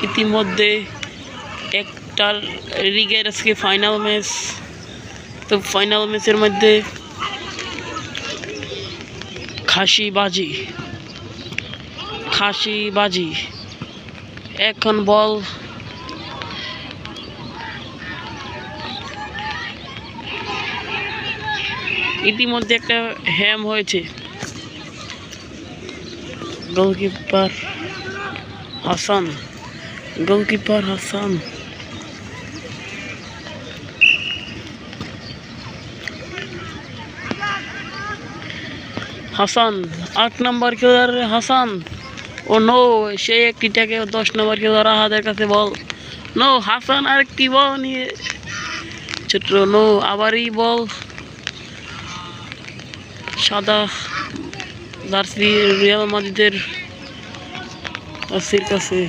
ইতিমধ্যে একটার লিগের আজকে ফাইনাল ম্যাচ। তো ফাইনাল ম্যাচের মধ্যে খাসিবাজি এখন বল ইতিমধ্যে একটা হ্যাম হয়েছে। গোলকিপার হাসান হাসান 8 নম্বর খেলোয়াড় হাসান। ও নো, সে একটিটাকে 10 নম্বর খেলোয়াড় হাতের কাছে বল। নো, হাসান আরেকটি বল নিয়ে ছোট নো, আবারই বল সাদা জার্সি রিয়াল মাদ্রিদের কাছে।